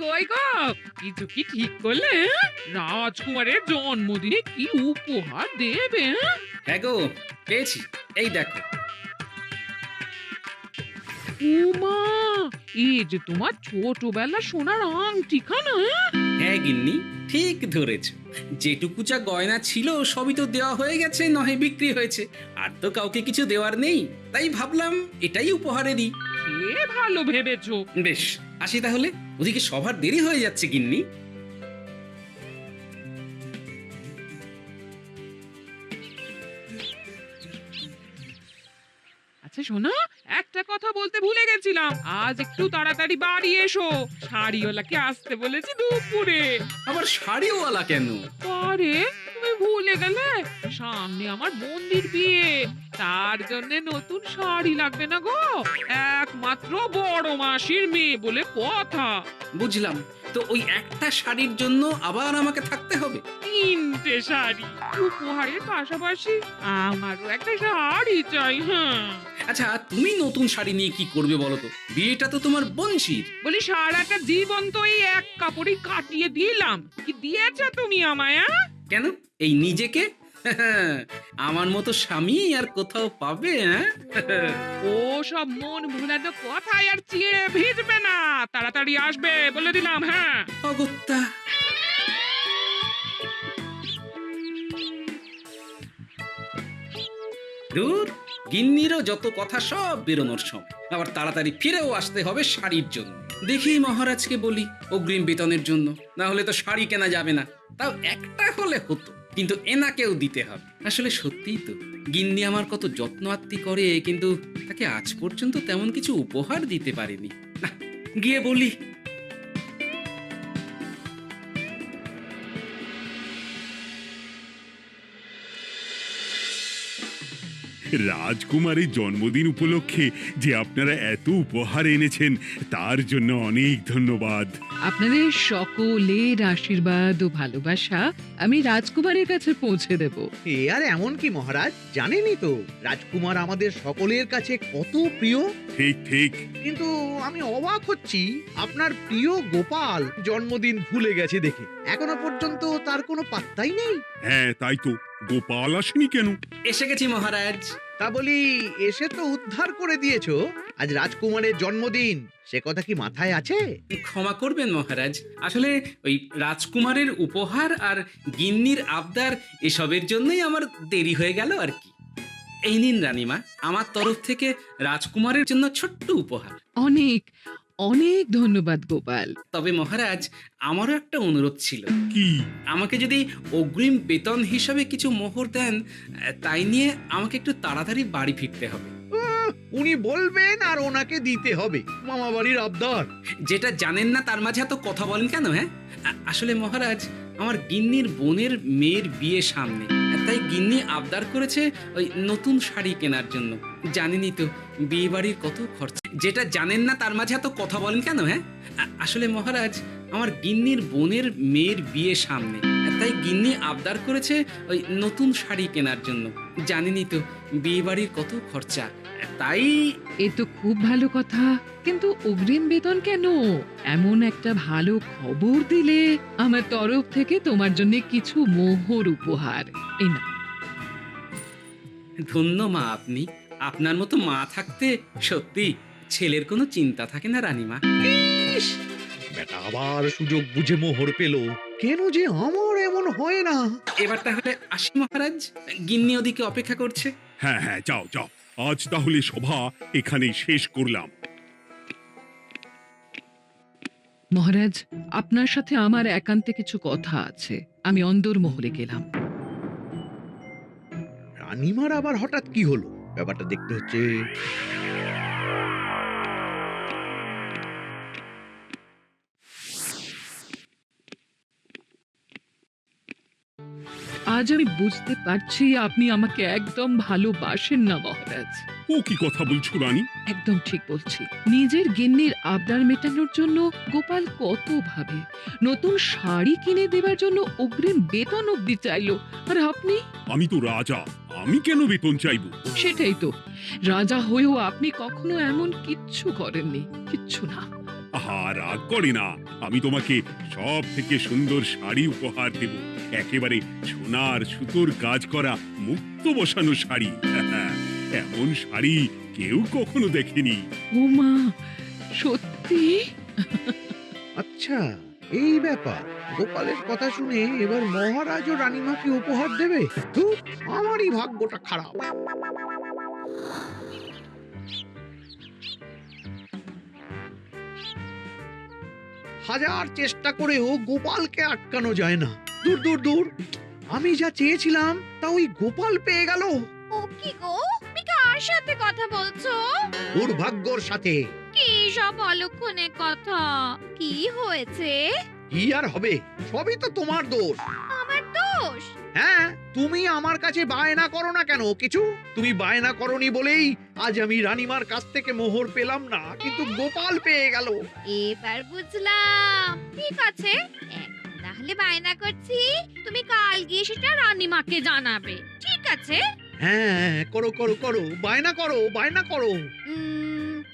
কই গো, কিছু কি ঠিক করলে? রাজকুমারের জন্মদিনে কি উপহার দেবে? হ্যাঁ গো, পেয়েছি। এই দেখো। উমা, এই যে তোমার ছোটবেলা সোনার আংটিখানা। হ্যাঁ গিন্নি, ঠিক ধরেছ। যেটুকু যা গয়না ছিল সবই তো দেওয়া হয়ে গেছে, নহে বিক্রি হয়েছে। আর তো কাউকে কিছু দেওয়ার নেই, তাই ভাবলাম এটাই উপহারে দিই। সে ভালো ভেবেছো। বেশ, আসি তাহলে। ওদিকে সবার দেরি হয়ে যাচ্ছে গিন্নি। আচ্ছা শোনো, একটা কথা বলতে ভুলে গেছিলাম। আজ একটু তাড়াতাড়ি বাড়ি এসো, শাড়িওয়ালাকে আসতে বলেছি দুপুরে। আবার শাড়িওয়ালা কেন? আরে, তুমি ভুলে গেলে? সামনে আমার বোনদির বিয়ে, তার জন্য নতুন শাড়ি লাগবে না গো। একমাত্র বড় মাসির মেয়ে বলে কথা। বুঝলাম। তো ওই একটা শাড়ির জন্য আবার আমাকে থাকতে হবে? 3টে শাড়ি উপহারের পাশাপাশি আমারও একটা শাড়ি চাই। হ্যাঁ, আচ্ছা, তুমি নতুন শাড়ি নিয়ে কি করবে বলো তো? বিয়েটা তো তোমার বংশীর। বলি সারাটা জীবন তো এই এক কাপড়ই কাটিয়ে দিলাম, কি দিয়েছো তুমি আমায়? কেন, এই নিজেকে আমার মতো স্বামী আর কোথাও পাবে? হ্যাঁ? ও সব মন ভুলানো কথায় আর চিড়ে ভিজবে না, তাড়াতাড়ি আসবে বলে দিলাম। হ্যাঁ, অগত্যা। দূর, গিন্নিরও যত কথা সব বেরোনোর সময়। আবার তাড়াতাড়ি ফিরেও আসতে হবে শাড়ির জন্য। দেখি মহারাজকে বলি অগ্রিম বেতনের জন্য, না হলে তো শাড়ি কেনা যাবে না। তাও একটা হলে হতো, কিন্তু এনাকেও দিতে হবে। আসলে সত্যিই তো, গিন্নি আমার কত যত্ন আত্তি করে, কিন্তু তাকে আজ পর্যন্ত তেমন কিছু উপহার দিতে পারিনি। না, গিয়ে বলি। রাজকুমারের জন্মদিন উপলক্ষে যে আপনারা এত উপহার এনেছেন তার জন্য অনেক ধন্যবাদ। আপনাদের সকলের আশীর্বাদ ও ভালোবাসা আমি রাজকুমারের কাছে পৌঁছে দেব। এ আর এমন কি মহারাজ, জানেনই তো রাজকুমার আমাদের সকলের কাছে কত প্রিয়। ঠিক ঠিক। কিন্তু আমি অবাক হচ্ছি আপনার প্রিয় গোপাল জন্মদিন ভুলে গেছে দেখে। এখনো পর্যন্ত তার কোনো পাত্তাই নেই। হ্যাঁ তাই তো, গোপাল আসেনি কেন? এসে গেছি মহারাজ। তা বলি, এসে তো উদ্ধার করে দিয়েছো। আজ রাজকুমারের জন্মদিন, সে কথা কি মাথায় আছে? ক্ষমা করবেন মহারাজ, আসলে ওই রাজকুমারের উপহার আর গিন্নির আবদার এসবের জন্যই আমার দেরি হয়ে গেল আর কি। এই নিন রানীমা, আমার তরফ থেকে রাজকুমারের জন্য ছোট্ট উপহার। অনেক অনেক ধন্যবাদ গোপাল। তবে মহারাজ, আমারও একটা অনুরোধ ছিল। কি? আমাকে যদি অগ্রিম বেতন হিসাবে কিছু মোহর দেন, তাই নিয়ে আমাকে একটু তাড়াতাড়ি বাড়ি ফিরতে হবে। উনি বলবেন আর ওনাকে দিতে হবে, মামা বাড়ির আবদার। যেটা জানেন না তার মাঝে এত কথা বলেন কেন? হ্যাঁ, আসলে মহারাজ, আমার গিন্নির বোনের মেয়ের বিয়ে সামনে, তাই গিন্নি আবদার করেছে ওই নতুন শাড়ি কেনার জন্য। জানেনই তো বিয়ে বাড়ির কত খরচ। যেটা জানেন না তার মাঝে এত কথা বলেন কেন? হ্যাঁ, আসলে মহারাজ, আমার গিন্নির বোনের মেয়ের বিয়ে সামনে, তাই গিন্নি আবদার করেছে ওই নতুন শাড়ি কেনার জন্য। জানেনই তো বিয়ে বাড়ির কত খরচা, তাই। এ তো খুব ভালো কথা, কিন্তু অগ্রিম বেতন কেন? এমন একটা ভালো খবর দিলে আমার তরফ থেকে তোমার জন্য কিছু মোহর উপহার। এই না, ধন্য মা আপনি। আপনার মতো মা থাকতে সত্যি ছেলের কোনো চিন্তা থাকে না রানীমা। ইস, বেটা আবার সুযোগ বুঝে মোহর পেল। কেন যে আমার এমন হয় না। এবার তাহলে আসি মহারাজ, গিন্নি ওদিকে অপেক্ষা করছে। হ্যাঁ হ্যাঁ, যাও যাও, আজ তাহলে সভা এখানেই শেষ করলাম। মহারাজ, আপনার সাথে আমার একান্তে কিছু কথা আছে। আমি অন্দরমহলে গেলাম। রানীমার আবার হঠাৎ কি হলো, ব্যাপারটা দেখতে হচ্ছে। আজ আমি বুঝতে পারছি আপনি আমাকে একদম ভালোবাসেন না মহারাজ। ও কি কথা বলছো রানী? একদম ঠিক বলছি। নিজের গিন্নির আবদার মেটানোর জন্য গোপাল কত ভাবে, নতুন শাড়ি কিনে দেবার জন্য অগ্রিম বেতন অব্দি চাইলো, আর আপনি? আমি তো রাজা, আমি কেন বেতন চাইবো? সেটাই তো, রাজা হয়েও আপনি কখনো এমন কিচ্ছু করেননি, কিচ্ছু না। আহা, রাগ করে না। আমি তোমাকে সব থেকে সুন্দর শাড়ি উপহার দেব, একেবারে সোনার সুতোর কাজ করা মুক্ত বসানো শাড়ি। এমন শাড়ি কেউ কখনো দেখেনি। ও মা, সত্যি? আচ্ছা, এই ব্যাপার। গোপালের কথা শুনে এবার মহারাজ ও রানীমাকে উপহার দেবে? ধুর, আমারই ভাগ্যটা খারাপ। হাজার চেষ্টা করেও গোপালকে আটকানো যায় না। দূর দূর দূর, আমি যা চেয়েছিলাম তা ওই গোপাল পেয়ে গেল। ও কি গো, তুমি কার সাথে কথা বলছো? দুর্ভাগ্যর সাথে। কি সব অলক্ষণে কথা? কি হয়েছে? কি আর হবে, সবই তো তোমার দোষ। আমার দোষ? হ্যাঁ, তুমি আমার কাছে বায়না করো না কেন কিছু? তুমি বায়না করনি বলেই আজ আমি রানীমার কাছ থেকে মোহর পেলাম না, কিন্তু গোপাল পেয়ে গেল। এবার বুঝলাম। ঠিক আছে, এখন তাহলে বায়না করছি, তুমি কাল গিয়ে সেটা রানীমাকে জানাবে। ঠিক আছে? হ্যাঁ, করো করো করো, বায়না করো, বায়না করো।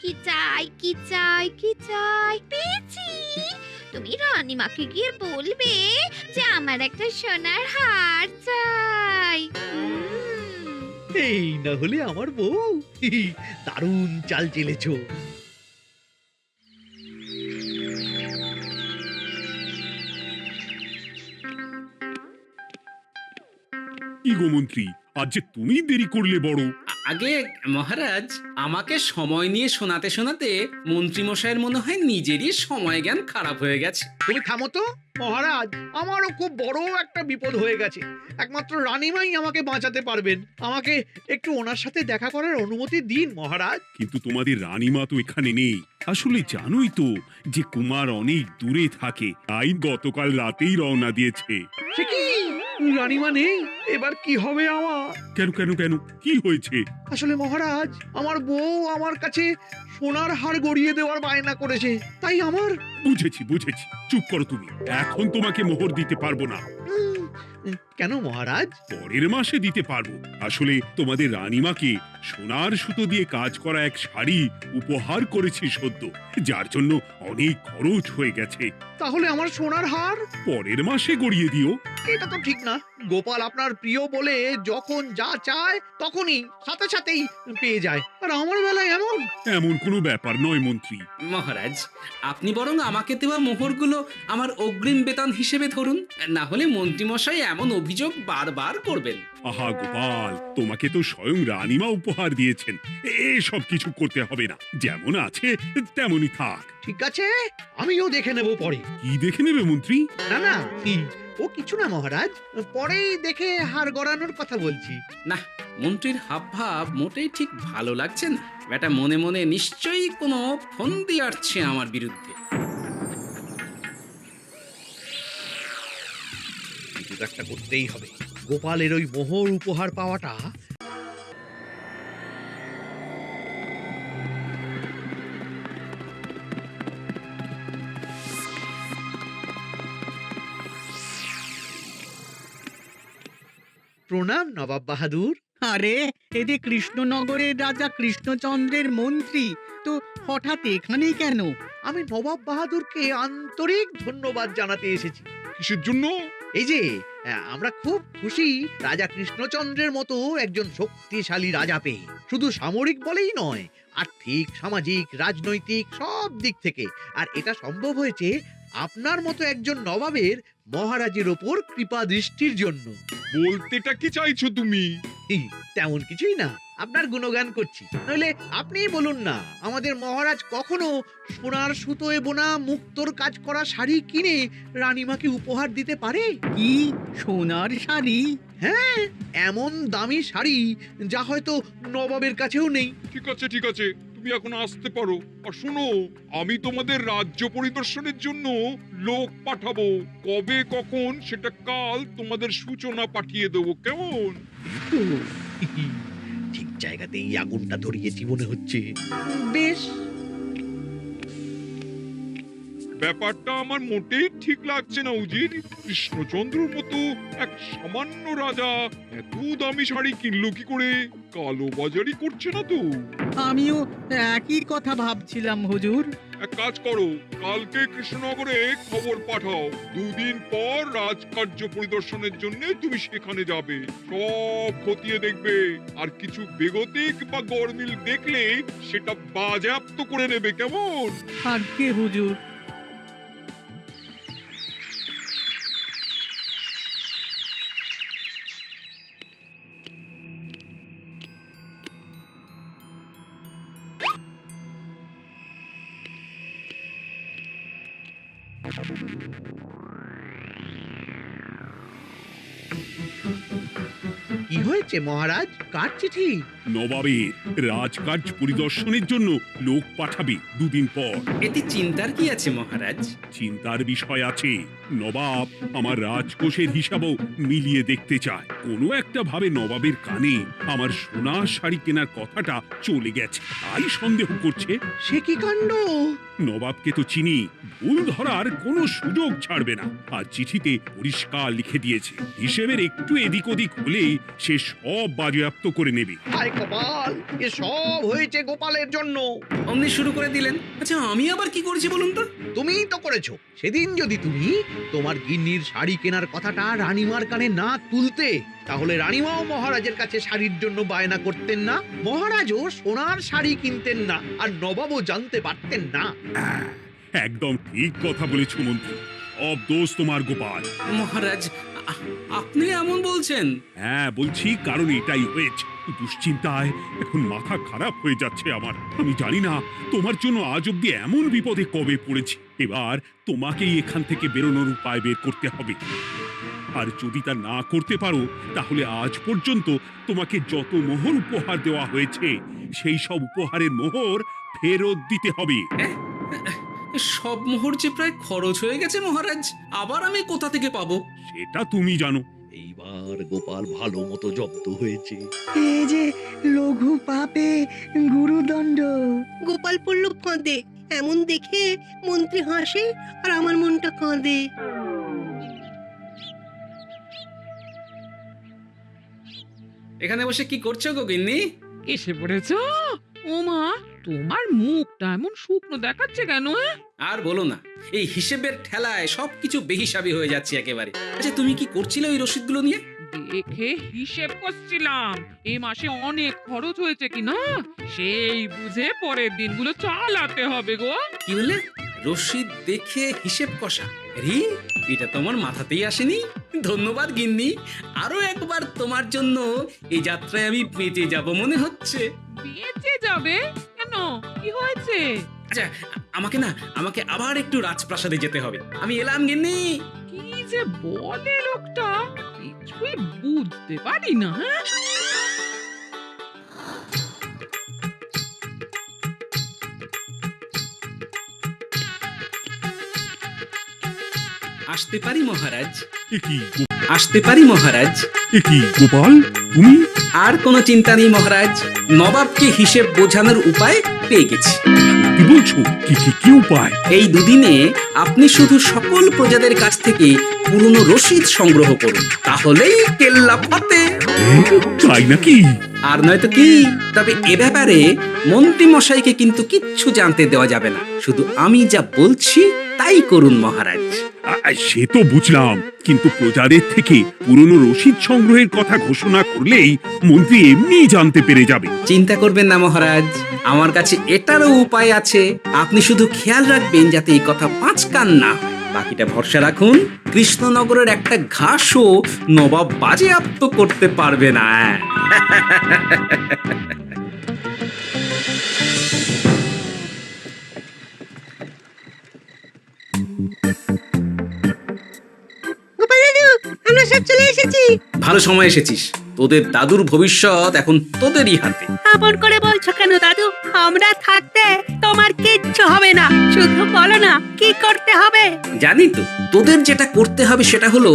কি চাই, কি চাই, কি চাই? পেয়েছি। তুমি রানীমাকে গিয়ে বলবে যে আমার একটা সোনার হার চাই। এই না হলে আমার বউ। দারুণ চাল চেলেছো। কি গো মন্ত্রী, আজ যে তুমি দেরি করলে বড়। আগে মহারাজ, আমাকে সময় নিয়ে শোনাতে শোনাতে মন্ত্রীমশাইয়ের মনে হয় নিজেরই সময় জ্ঞান খারাপ হয়ে গেছে। তুমি থামো তো মহারাজ, আমারও খুব বড় একটা বিপদ হয়ে গেছে। একমাত্র রানীমাই আমাকে বাঁচাতে পারবেন। আমাকে একটু ওনার সাথে দেখা করার অনুমতি দিন মহারাজ। কিন্তু তোমাদের রানীমা তো এখানে নেই। আসলে জানোই তো যে কুমার অনেক দূরে থাকে, তাই গতকাল রাতেই রওনা দিয়েছে। সে কি, রানীমা নেই? এবার কি হবে আমার? কেন কেন কেন, কি হয়েছে? আসলে মহারাজ, আমার বউ আমার কাছে সোনার হার গড়িয়ে দেওয়ার বায়না করেছে, তাই আমার। বুঝেছি বুঝেছি, চুপ করো তুমি। এখন তোমাকে মোহর দিতে পারবো না। কেন মহারাজ? পরের মাসে দিতে পারবো। আসলে তোমাদের রানীমাকে সোনার সুতো দিয়ে কাজ করা এক শাড়ি উপহার করেছি সদ্য, যার জন্য অনেক খরচ হয়ে গেছে। তাহলে আমার সোনার হার পরের মাসে গড়িয়ে দিও। এটা তো ঠিক না। গোপাল আপনার প্রিয় বলে যখন যা চায় তখনই সাথে সাথেই পেয়ে যায়, আর আমার বেলায় এমন। এমন কোনো ব্যাপার নয় মন্ত্রী। মহারাজ, আপনি বরং আমাকে দেওয়া মোহরগুলো আমার অগ্রিম বেতন হিসেবে ধরুন, না হলে মন্ত্রীমশাই এমন অভিযোগ বারবার করবেন। আহা গোপাল, তোমাকে তো স্বয়ং রানীমা উপহার দিয়েছেন, এসব কিছু করতে হবে না। যেমন আছে তেমনই থাক। ঠিক আছে, আমিও দেখে নেব পরে। কি দেখে নেবে মন্ত্রী? না না, ও কিছু না মহারাজ, পরেই দেখে হার গড়ানোর কথা বলছি। না, মন্ত্রীর হাবভাব মোটেই ঠিক ভালো লাগছে না। বেটা মনে মনে নিশ্চয়ই কোনো ফন্দি আটছে আমার বিরুদ্ধে। কিছু একটা করতেই হবে। গোপালের ওই মোহর উপহার পাওয়াটা। প্রণাম নবাব বাহাদুর। আরে, এ যে কৃষ্ণনগরের রাজা কৃষ্ণচন্দ্রের মন্ত্রী, তো হঠাৎ এখানেই কেন? আমি নবাব বাহাদুরকে আন্তরিক ধন্যবাদ জানাতে এসেছি। কিসের জন্য? এই যে আমরা খুব খুশি রাজা কৃষ্ণচন্দ্রের মতো একজন শক্তিশালী রাজা পেয়ে। শুধু সামরিক বলেই নয়, আর্থিক, সামাজিক, রাজনৈতিক সব দিক থেকে। আর এটা সম্ভব হয়েছে আপনার মতো একজন নবাবের মহারাজের ওপর কৃপা দৃষ্টির জন্য। বলতেটা কি চাইছো তুমি? তেমন কিছুই না, আপনার গুণগান করছি। নইলে আপনিই বলুন না, আমাদের মহারাজ কখনো সোনার সুতোয় বোনা মুক্তোর কাজ করা শাড়ি কিনে রানীমাকে উপহার দিতে পারে? কি সোনার শাড়ি? হ্যাঁ, এমন দামি শাড়ি যা হয়তো নবাবের কাছেও নেই। ঠিক আছে ঠিক আছে, তুমি এখন আসতে পারো। আর শোনো, আমি তোমাদের রাজ্য পরিদর্শনের জন্য লোক পাঠাবো। কবে কখন সেটা কাল তোমাদের সূচনা পাঠিয়ে দেবো, কেমন? ঠিক জায়গাতেই আগুনটা ধরিয়েছি মনে হচ্ছে। বেশ। ব্যাপারটা আমার মোটেই ঠিক লাগছে না উজির। কৃষ্ণচন্দ্রর মতো এক সামান্য রাজা এত দামি শাড়ি কিনলো কি করে? কালো বাজারি করছে না তো? আমিও একই কথা ভাবছিলাম হুজুর। এক কাজ করো, কালকে কৃষ্ণনগরে খবর পাঠাও, 2 দিন পর রাজকার্য পরিদর্শনের জন্য তুমি সেখানে যাবে। সব খতিয়ে দেখবে, আর কিছু বেগতিক বা গরমিল দেখলে সেটা বাজেয়াপ্ত করে নেবে, কেমন? আজ্ঞে হুজুর। কি হয়েছে মহারাজ? কার চিঠি? নবাবের রাজকার্য পরিদর্শনের জন্য লোক পাঠাবে 2 দিন পর। এতে চিন্তার কি আছে মহারাজ? চিন্তার বিষয় আছে। নবাব আমার রাজকোষের হিসাবও মিলিয়ে দেখতে চায়। কোনো একটা ভাবে নবাবের কানে আমার সোনার শাড়ি কেনার কথাটা চলে গেছে, তাই সন্দেহ করছে। সে কি কাণ্ড! নবাবকে তো চিনি, ভুল ধরার কোনো সুযোগ ছাড়বে না। আর চিঠিতে পরিষ্কার লিখে দিয়েছে, হিসেবের একটু এদিক ওদিক হলেই সে সব বাজেয়াপ্ত করে নেবে। হায় কপাল! এ সব হয়েছে গোপালের জন্য। অমনি শুরু করে দিলেন। আচ্ছা, আমি আবার কি করেছি বলুন তো? তুমিই তো করেছো। সেদিন যদি তুমি তোমার গিন্নির শাড়ি কেনার কথাটা রানীমার কানে না তুলতে, তাহলে রানীমাও মহারাজের কাছে শাড়ির জন্য বায়না করতেন না, মহারাজও সোনার শাড়ি কিনতেন না, আর নবাবও জানতে পারতেন না। একদম ঠিক কথা বলেছ মন্ত্রী, সব দোষ তোমার গোপাল। মহারাজ, আপনি এমন বলছেন? হ্যাঁ বলছি, কারণ এটাই হয়েছে। দুশ্চিন্তায় এখন মাথা খারাপ হয়ে যাচ্ছে আমার। আমি জানি না তোমার জন্য আজ অব্দি এমন বিপদে কবে পড়েছি। এবার তোমাকেই এখান থেকে বেরোনোর উপায় বের করতে হবে। আর যদি তা না করতে পারো, তাহলে আজ পর্যন্ত তোমাকে যত মোহর উপহার দেওয়া হয়েছে, সেই সব উপহারের মোহর ফেরত দিতে হবে। সব মোহর যে প্রায় খরচ হয়ে গেছে মহারাজ, আবার আমি কোথা থেকে পাবো? সেটা তুমি জানো। এইবার গোপাল ভালো মতো জব্দ হয়েছে। এই যে লঘু পাপে গুরুদণ্ড। গোপাল পড়ল কাঁদে, এমন দেখে মন্ত্রী হাসে আর আমার মনটা কাঁদে। এখানে বসে কি করছো গো গিন্নি? এসে পড়েছ? ও মা, তোমার মুখটা এমন শুকনো দেখাচ্ছে কেন? আর বলো না, এই হিসেবের ঠেলায় সবকিছু বেহিসাবি হয়ে যাচ্ছে একেবারে। আচ্ছা, তুমি কি করছিলে ওই রসিদগুলো নিয়ে? দেখে হিসেব করছিলাম এই মাসে অনেক খরচ হয়েছে কিনা, সেই বুঝে পরের দিনগুলো চালাতে হবে গো। কি বললে? রসিদ দেখে হিসেব কষা? রি, এটা তোমার মাথাতেই আসেনি। ধন্যবাদ গিন্নি, আরো একবার তোমার জন্য এই যাত্রায় আমি বেঁচে যাব মনে হচ্ছে। বেঁচে যাবে কেন? কি হয়েছে? আচ্ছা, আমাকে আবার একটু রাজপ্রাসাদে যেতে হবে। আমি এলাম গিন্নি। কি যে বলে লোকটা, কিছুই বুঝতে পারি না। হ্যাঁ, আসতে পারি মহারাজ? আসতে পারি মহারাজ? গোপাল, তুমি? আর কোনো চিন্তা নেই মহারাজ, নবাবকে হিসেব বোঝানোর উপায় পেয়ে গেছি। কি বলছো? কি উপায়? এই দুদিনে আপনি শুধু সকল প্রজাদের কাছ থেকে পুরনো রসিদ সংগ্রহ করুন, তাহলেই কেল্লা ফতে। তাই নাকি? আর নয়তো কি? তবে এ ব্যাপারে মন্ত্রী মশাইকে কিন্তু কিচ্ছু জানতে দেওয়া যাবে না। শুধু আমি যা বলছি তাই করুন মহারাজ। সে তো বুঝলাম, কিন্তু প্রজাদের থেকে পুরনো রসিদ সংগ্রহের কথা ঘোষণা করলেই মন্ত্রী এমনিই জানতে পেরে যাবে। চিন্তা করবেন না মহারাজ, আমার কাছে এটারও উপায় আছে। আপনি শুধু খেয়াল রাখবেন যাতে এই কথা 5 কান না হয়। বাকিটা ভরসা রাখুন, কৃষ্ণনগরের একটা ঘাসও নবাব বাজেয়াপ্ত করতে পারবে না। গোপাল দাদু, আমরা সব চলে এসেছি। ভালো সময় এসেছিস, তোদের দাদুর ভবিষ্যৎ এখন তোদেরই হাতে। আপন করে বলছো কেন দাদু? আমরা থাকতে তোমার কিচ্ছু হবে না, শুধু বলো না কি করতে হবে। জানি তো, তোদের যেটা করতে হবে সেটা হলো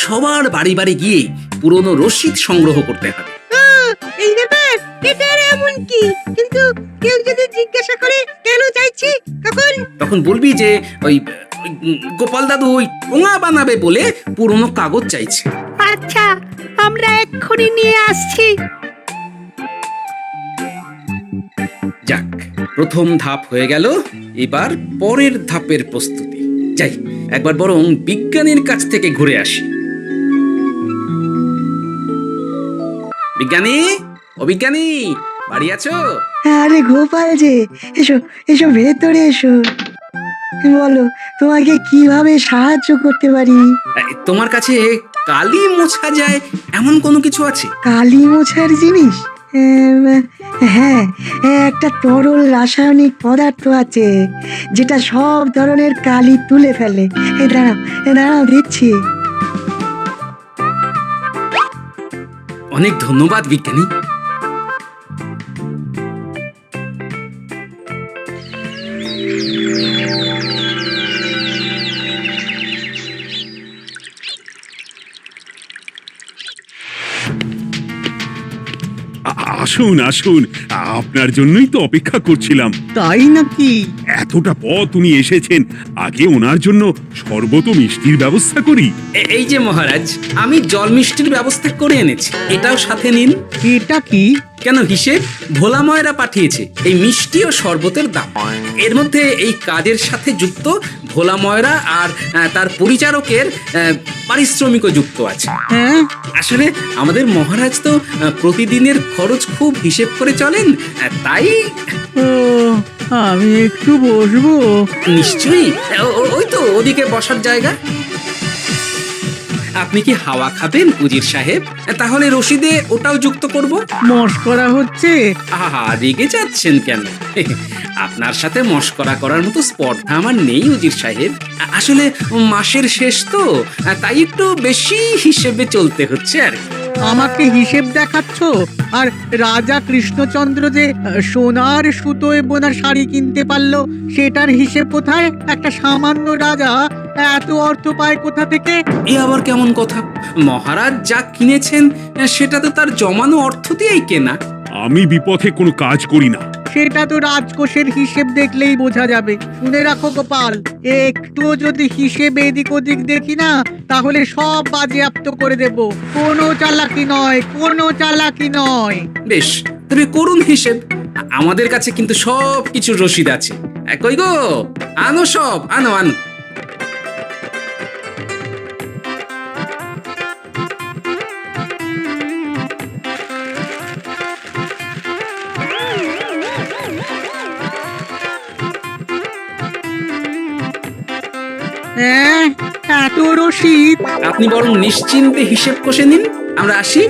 সবার বাড়ি বাড়ি গিয়ে পুরনো রসিদ সংগ্রহ করতে হবে। এই ব্যাপার, এটা আর এমন কি? কিন্তু কেউ যদি জিজ্ঞাসা করে কেন চাইছি, তখন বলবি যে ওই গোপাল দাদু ওই টোঙা বানাবে বলে পুরনো কাগজ চাইছে। আচ্ছা, আমরা এক্ষুনি নিয়ে আসছি। যাক, প্রথম ধাপ হয়ে গেল, এবার পরের ধাপের প্রস্তুতি। যাই, একবার বরং বিজ্ঞানীর কাছ থেকে ঘুরে আসি। বিজ্ঞানী, ও বিজ্ঞানী, বাড়ি আছো? আরে গোপাল যে, এসো এসো ভেতরে এসো। বলো, তোমাকে কিভাবে সাহায্য করতে পারি? তোমার কাছে কালি মোছা যায় এমন কোনো কিছু আছে? কালি মোছার জিনিস? হ্যাঁ, একটা তরল রাসায়নিক পদার্থ আছে যেটা সব ধরনের কালি তুলে ফেলে। দাঁড়াও দিচ্ছি। অনেক ধন্যবাদ বিজ্ঞানী। আসুন আসুন, আপনার জন্যই তো অপেক্ষা করছিলাম। তাই নাকি? এতটা পথ উনি এসেছেন, আগে ওনার জন্য শরবত ও মিষ্টির ব্যবস্থা করি। এই যে মহারাজ, আমি জল মিষ্টির ব্যবস্থা করে এনেছি, এটাও সাথে নিন। এটা কি? কেন, হিসেব ভোলা ময়রা পাঠিয়েছে এই মিষ্টি ও শরবতের দাম। এর মধ্যে এই কাজের সাথে যুক্ত ভোলা ময়রা আর তার পরিচারকের পারিশ্রমিকও যুক্ত আছে। হ্যাঁ, আসলে আমাদের মহারাজ তো প্রতিদিনের খরচ খুব হিসেব করে চলেন, তাই। ও, আমি একটু বসবো? নিশ্চয়ই, ওই তো ওদিকে বসার জায়গা। আপনি কি হাওয়া খাবেন উজির সাহেব? তাহলে রশিদে ওটাও যুক্ত করব। মস্করা হচ্ছে? আহা, রেগে যাচ্ছেন কেন? আপনার সাথে মস্করা করার মতো স্পর্ধা আমার নেই উজির সাহেব। আসলে মাসের শেষ তো, তাই একটু বেশি হিসেবে চলতে হচ্ছে আর কি। আমাকে হিসেব দেখাচ্ছ? আর রাজা কৃষ্ণচন্দ্র যে সোনার সুতোয় বোনা শাড়ি কিনতে পারলো, সেটার হিসেব কোথায়? একটা সামান্য রাজা এত অর্থ পায় কোথা থেকে? এ আবার কেমন কথা? মহারাজ যা কিনেছেন সেটা তো তার জমানো অর্থ দিয়েই কেনা। আমি বিপথে কোনো কাজ করি না। সেটা তো রাজকোষের হিসেব দেখলেই বোঝা যাবে। শুনে রাখো গোপাল, একটুও যদি হিসেব এদিক ওদিক দেখি না, তাহলে সব বাজেয়াপ্ত করে দেব। কোনো চালাকি নয়, কোনো চালাকি নয়। বেশ, তবে করুন হিসেব। আমাদের কাছে কিন্তু সব কিছুর রসিদ আছে। কই গো, আনো সব, আনো আনো। হ্যাঁ, এত রসিদ? আপনি বরং নিশ্চিন্তে হিসেব কষে নিন, আমরা আসি।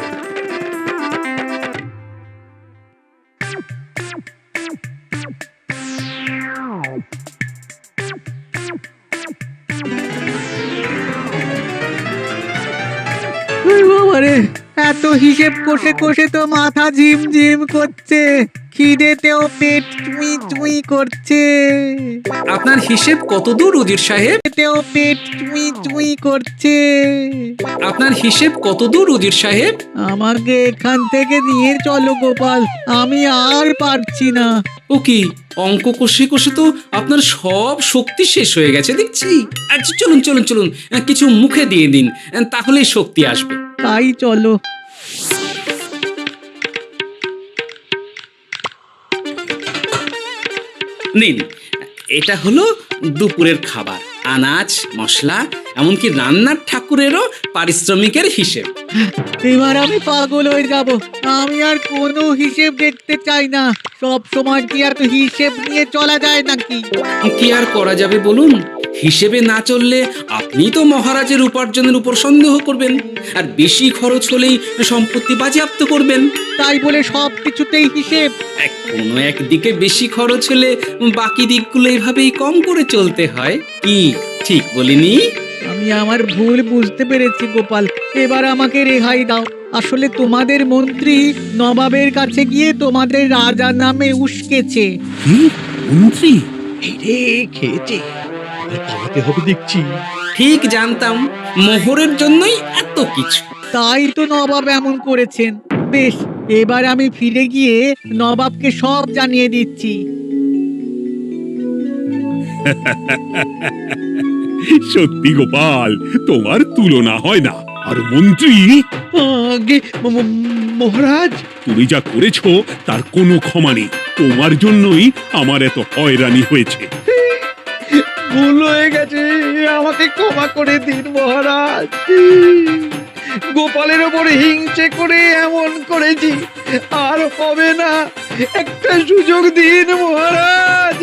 বাবারে, এত হিসেব কষে কষে তো মাথা ঝিম ঝিম করছে, খিদেতেও পেট চুই চুই করছে। আপনার হিসেব কত দূর উজির সাহেব? তেও পেট চুই চুই করছে। আপনার হিসেব কত দূর উজির সাহেব? আমাকে এখান থেকে নিয়ে চলো গোপাল, আমি আর পারছি না। ও কি, অঙ্ক কষে কষে তো আপনার সব শক্তি শেষ হয়ে গেছে দেখছি। আচ্ছা চলুন চলুন চলুন, কিছু মুখে দিয়ে দিন, তাহলেই শক্তি আসবে। তাই চলো। নিন, এটা হলো দুপুরের খাবার, আনাজ মশলা, এমনকি রান্নার ঠাকুরেরও পারিশ্রমিকের হিসেব। এবার আমি পাগল হয়ে যাব। আমি আর কোনো হিসেব দেখতে চাই না। সব সময় কি আর হিসেব নিয়ে চলা যায় নাকি? কি আর করা যাবে বলুন? হিসেবে না চললে আপনি তো মহারাজের উপার্জনের উপর সন্দেহ করবেন, আর বেশি খরচ হলেই সম্পত্তি বাজেয়াপ্ত করবেন। তাই বলে সব কিছুতেই হিসেব? কোনো একদিকে বেশি খরচ হলে বাকি দিকগুলো এভাবেই কম করে চলতে হয়। কি ঠিক বলিনি? আমি আমার ভুল বুঝতে পেরেছি গোপাল, এবার আমাকে রেহাই দাও। আসলে তোমাদের মন্ত্রী নবাবের কাছে গিয়ে তোমাদের রাজা নামে উস্কেছে। কি মন্ত্রী? এই রে, খেয়েছে, এবার পালাতে হবে দেখছি। ঠিক জানতাম, মোহরের জন্যই এত কিছু। তাই তো নবাব এমন করেছেন। বেশ, এবার আমি ফিরে গিয়ে নবাবকে সব জানিয়ে দিচ্ছি। সত্যি গোপাল, তোমার তুলনা হয় না। আর মন্ত্রী? আগে মহারাজ, তুমি যা করেছো তার কোনো ক্ষমা নেই। তোমার জন্যই আমার এত হয়রানি হয়েছে। ভুল হয়ে গেছে, আমাকে ক্ষমা করে দিন মহারাজ। গোপালের ওপরে হিংসে করে এমন করেছি, আর হবে না। একটা সুযোগ দিন মহারাজ।